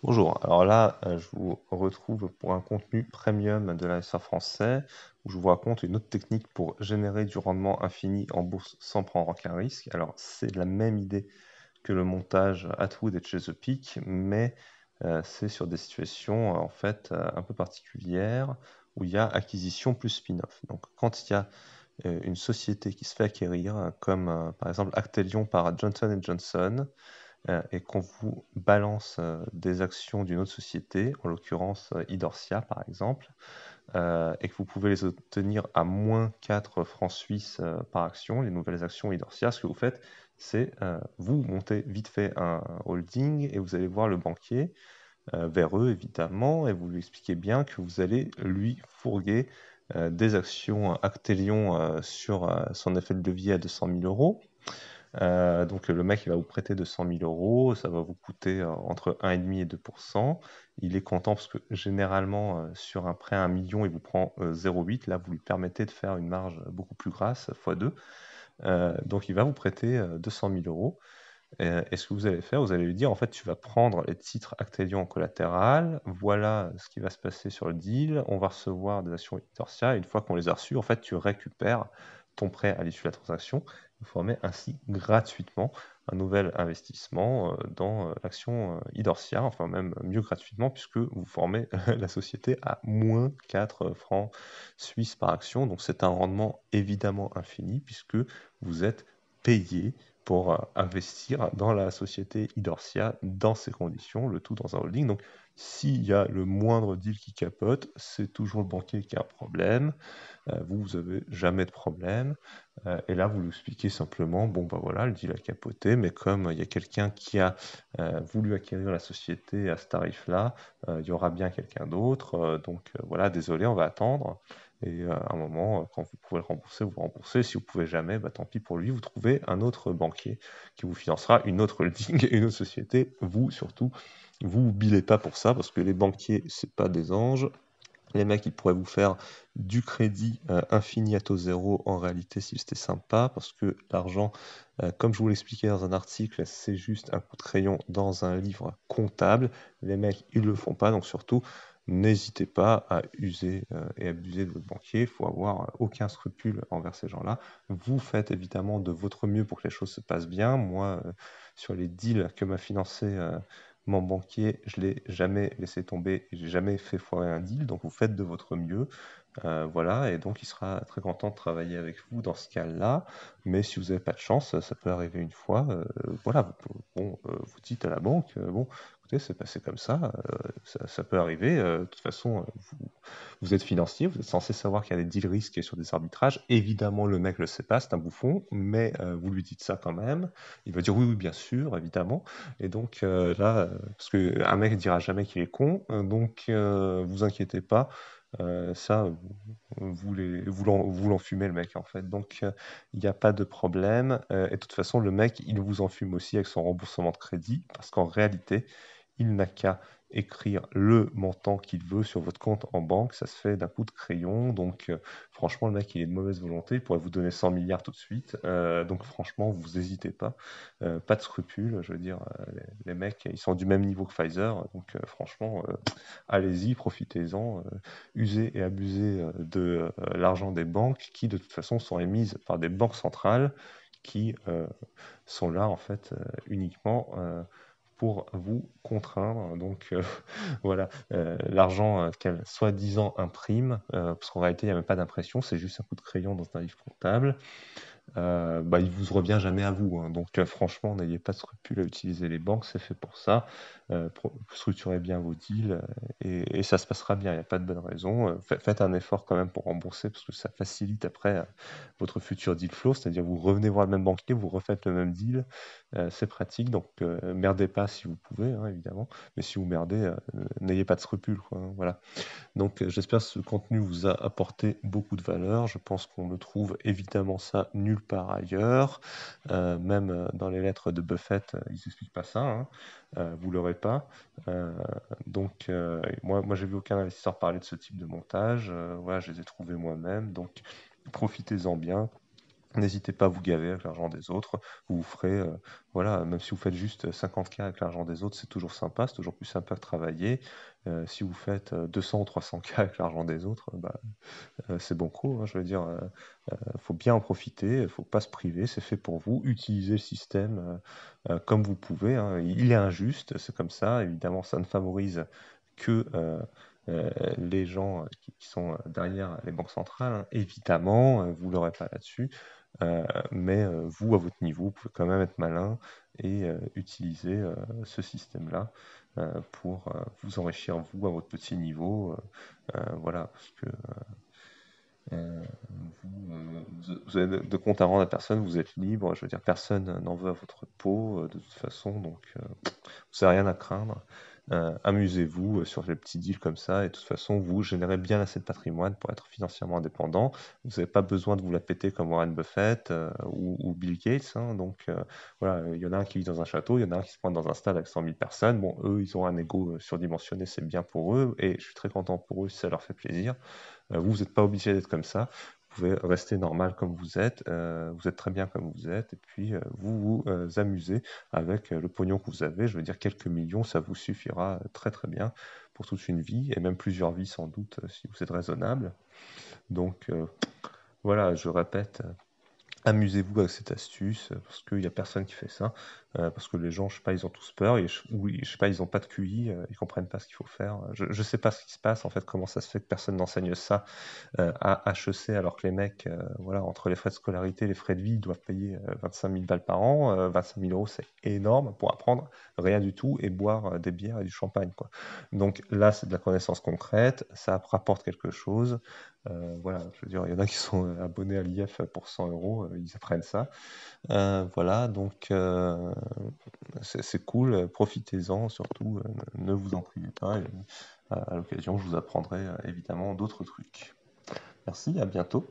Bonjour, alors là, je vous retrouve pour un contenu premium de l'ASR français, où je vous raconte une autre technique pour générer du rendement infini en bourse sans prendre aucun risque. Alors, c'est la même idée que le montage Atwood et Chesapeake, mais c'est sur des situations en fait un peu particulières où il y a acquisition plus spin-off. Donc, quand il y a une société qui se fait acquérir, comme par exemple Actelion par Johnson Johnson, et qu'on vous balance des actions d'une autre société, en l'occurrence Idorsia par exemple, et que vous pouvez les obtenir à moins 4 francs suisses par action, les nouvelles actions Idorsia, ce que vous faites, c'est vous montez vite fait un holding et vous allez voir le banquier, vers eux évidemment, et vous lui expliquez bien que vous allez lui fourguer des actions Actelion sur son effet de levier à 200 000 euros. Donc le mec il va vous prêter 200 000 euros, ça va vous coûter entre 1,5 et 2%. Il est content parce que généralement sur un prêt à 1 million il vous prend 0,8. Là vous lui permettez de faire une marge beaucoup plus grasse, x2. Donc il va vous prêter 200 000 euros. Et ce que vous allez faire, vous allez lui dire en fait tu vas prendre les titres Actelion en collatéral, voilà ce qui va se passer sur le deal, on va recevoir des actions Idorsia, et une fois qu'on les a reçues, en fait tu récupères ton prêt à l'issue de la transaction. Vous formez ainsi gratuitement un nouvel investissement dans l'action Idorsia, enfin même mieux gratuitement puisque vous formez la société à moins 4 francs suisses par action. Donc c'est un rendement évidemment infini puisque vous êtes payé pour investir dans la société Idorsia dans ces conditions, le tout dans un holding. Donc s'il y a le moindre deal qui capote, c'est toujours le banquier qui a un problème. Vous avez jamais de problème. Et là, vous lui expliquez simplement, bon, bah voilà, le deal a capoté, mais comme il y a quelqu'un qui a voulu acquérir la société à ce tarif-là, il y aura bien quelqu'un d'autre. Donc voilà, désolé, on va attendre. Et à un moment, quand vous pouvez le rembourser, vous remboursez. Si vous pouvez jamais, bah, tant pis pour lui, vous trouvez un autre banquier qui vous financera une autre holding et une autre société. Vous, surtout, vous billez pas pour ça, parce que les banquiers, c'est pas des anges. Les mecs, ils pourraient vous faire du crédit infini à taux zéro en réalité si c'était sympa, parce que l'argent, comme je vous l'expliquais dans un article, c'est juste un coup de crayon dans un livre comptable. Les mecs, ils le font pas, donc surtout, n'hésitez pas à user et abuser de votre banquier. Il faut avoir aucun scrupule envers ces gens-là. Vous faites évidemment de votre mieux pour que les choses se passent bien. Moi, sur les deals que m'a financé mon banquier, je l'ai jamais laissé tomber, j'ai jamais fait foirer un deal, donc vous faites de votre mieux. Voilà, et donc il sera très content de travailler avec vous dans ce cas-là. Mais si vous n'avez pas de chance, ça peut arriver une fois. Voilà, vous dites à la banque, bon, écoutez, c'est passé comme ça peut arriver. De toute façon, vous êtes financier, vous êtes censé savoir qu'il y a des deals risques sur des arbitrages. Évidemment, le mec le sait pas, c'est un bouffon, mais vous lui dites ça quand même. Il va dire oui, oui, bien sûr, évidemment. Et donc là, parce qu'un mec ne dira jamais qu'il est con, donc vous inquiétez pas. Ça, vous l'enfumez le mec en fait. Donc il n'y a pas de problème. Et de toute façon, le mec, il vous enfume aussi avec son remboursement de crédit, parce qu'en réalité, il n'a qu'à écrire le montant qu'il veut sur votre compte en banque. Ça se fait d'un coup de crayon. Donc franchement, le mec, il est de mauvaise volonté. Il pourrait vous donner 100 milliards tout de suite. Donc franchement, vous n'hésitez pas. Pas de scrupules. Je veux dire, les mecs, ils sont du même niveau que Pfizer. Donc franchement, allez-y, profitez-en. Usez et abusez de l'argent des banques qui, de toute façon, sont émises par des banques centrales qui sont là, en fait, uniquement pour vous contraindre. Donc voilà, l'argent qu'elle soi-disant imprime, parce qu'en réalité, il n'y a même pas d'impression, c'est juste un coup de crayon dans un livre comptable. Bah, il vous revient jamais à vous, hein. Donc franchement, n'ayez pas de scrupule à utiliser les banques, c'est fait pour ça. Structurez bien vos deals et ça se passera bien, il n'y a pas de bonne raison. Faites un effort quand même pour rembourser parce que ça facilite après votre futur deal flow, c'est-à-dire vous revenez voir le même banquier, vous refaites le même deal, c'est pratique. Donc merdez pas si vous pouvez, hein, évidemment, mais si vous merdez, n'ayez pas de scrupules, quoi, hein, voilà. Donc j'espère que ce contenu vous a apporté beaucoup de valeur. Je pense qu'on ne trouve évidemment ça nulle part ailleurs. Même dans les lettres de Buffett, ils n'expliquent pas ça, hein. Vous l'aurez pas. Euh, donc moi j'ai vu aucun investisseur parler de ce type de montage. Voilà, je les ai trouvés moi-même. Donc profitez-en bien. N'hésitez pas à vous gaver avec l'argent des autres. Vous ferez, voilà, même si vous faites juste 50K avec l'argent des autres, c'est toujours sympa, c'est toujours plus sympa que travailler. Si vous faites 200 ou 300K avec l'argent des autres, bah, c'est banco, hein, je veux dire, faut bien en profiter, faut pas se priver, c'est fait pour vous. Utilisez le système comme vous pouvez, hein. Il est injuste, c'est comme ça. Évidemment, ça ne favorise que les gens qui sont derrière les banques centrales, hein. Évidemment, vous l'aurez pas là-dessus. Mais vous, à votre niveau, vous pouvez quand même être malin et utiliser ce système-là pour vous enrichir, vous, à votre petit niveau. Voilà, parce que euh, vous avez de compte à rendre à personne, vous êtes libre. Je veux dire, personne n'en veut à votre peau, de toute façon, donc vous n'avez rien à craindre. Amusez-vous sur les petits deals comme ça, et de toute façon, vous générez bien assez de patrimoine pour être financièrement indépendant. Vous n'avez pas besoin de vous la péter comme Warren Buffett ou Bill Gates, hein. Donc voilà, il y en a un qui vit dans un château, il y en a un qui se pointe dans un stade avec 100 000 personnes. Bon, eux, ils ont un ego surdimensionné, c'est bien pour eux, et je suis très content pour eux si ça leur fait plaisir. Vous n'êtes pas obligé d'être comme ça. Vous pouvez rester normal comme vous êtes très bien comme vous êtes, et puis vous vous amusez avec le pognon que vous avez. Je veux dire, quelques millions, ça vous suffira très très bien pour toute une vie, et même plusieurs vies sans doute, si vous êtes raisonnable. Donc voilà, je répète, amusez-vous avec cette astuce, parce qu'il n'y a personne qui fait ça, parce que les gens, je sais pas, ils ont tous peur, ou je sais pas, ils ont pas de QI, ils comprennent pas ce qu'il faut faire. Je sais pas ce qui se passe, en fait, comment ça se fait que personne n'enseigne ça à HEC, alors que les mecs, voilà, entre les frais de scolarité et les frais de vie, ils doivent payer 25 000 balles par an. 25 000 euros, c'est énorme pour apprendre rien du tout et boire des bières et du champagne, quoi. Donc là, c'est de la connaissance concrète, ça rapporte quelque chose. Voilà, je veux dire, il y en a qui sont abonnés à l'IF pour 100 euros, ils apprennent ça. Voilà, donc c'est cool, profitez-en, surtout, ne vous en privez pas. Et, à l'occasion, je vous apprendrai évidemment d'autres trucs. Merci, à bientôt.